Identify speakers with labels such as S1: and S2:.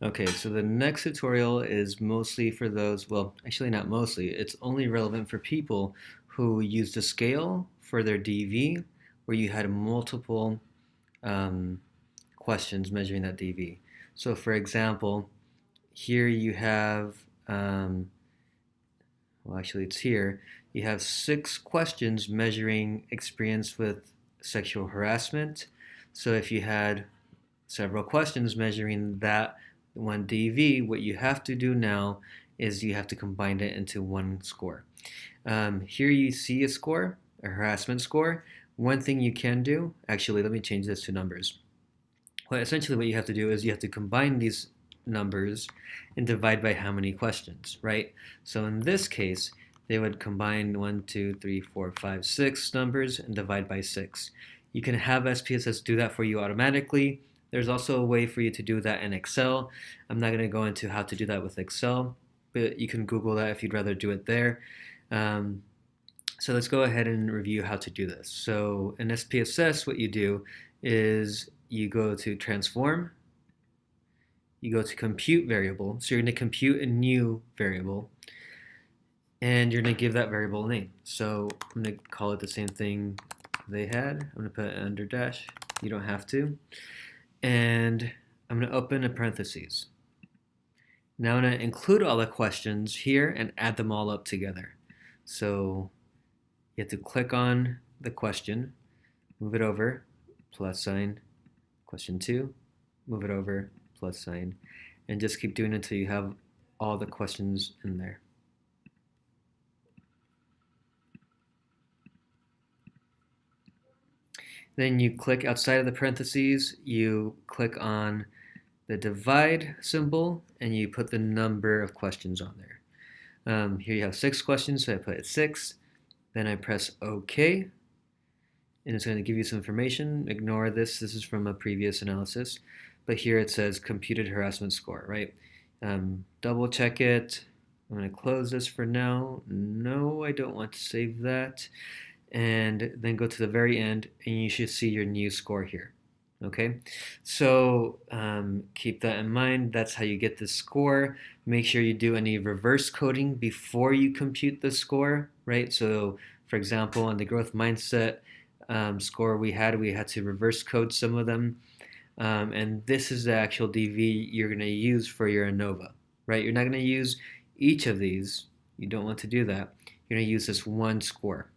S1: Okay, so the next tutorial is mostly for those, well, actually not mostly, it's only relevant for people who used a scale for their DV where you had multiple um, questions measuring that DV. So for example, here you have, well actually it's here, you have 6 questions measuring experience with sexual harassment. So if you had several questions measuring that one DV, what you have to do now is you have to combine it into one score. Here you see a score, a harassment score. One thing you can do, actually, let me change this to numbers. Well, essentially what you have to do is you have to combine these numbers and divide by how many questions, right? So in this case, they would combine 1, 2, 3, 4, 5, 6 numbers and divide by 6. You can have SPSS do that for you automatically. There's also a way for you to do that in Excel. I'm not going to go into how to do that with Excel, but you can Google that if you'd rather do it there. Um, so let's go ahead and review how to do this. So in SPSS, what you do is you go to transform, you go to compute variable. So you're going to compute a new variable, and you're going to give that variable a name. So I'm going to call it the same thing they had. I'm going to put it under dash. You don't have to. And I'm going to open a parentheses. Now I'm going to include all the questions here and add them all up together. So you have to click on the question, move it over, plus sign, question 2, move it over, plus sign, and just keep doing it until you have all the questions in there. Then you click outside of the parentheses, you click on the divide symbol, and you put the number of questions on there. Here you have 6 questions, so I put 6. Then I press OK, and it's going to give you some information. Ignore this. This is from a previous analysis. But here it says computed harassment score, right? Double check it. I'm going to close this for now. No, I don't want to save that. And then go to the very end, and you should see your new score here. Okay, so keep that in mind. That's how you get the score. Make sure you do any reverse coding before you compute the score, right? So, for example, on the growth mindset score we had to reverse code some of them. And this is the actual DV you're going to use for your ANOVA, right? You're not going to use each of these. You don't want to do that. You're going to use this one score.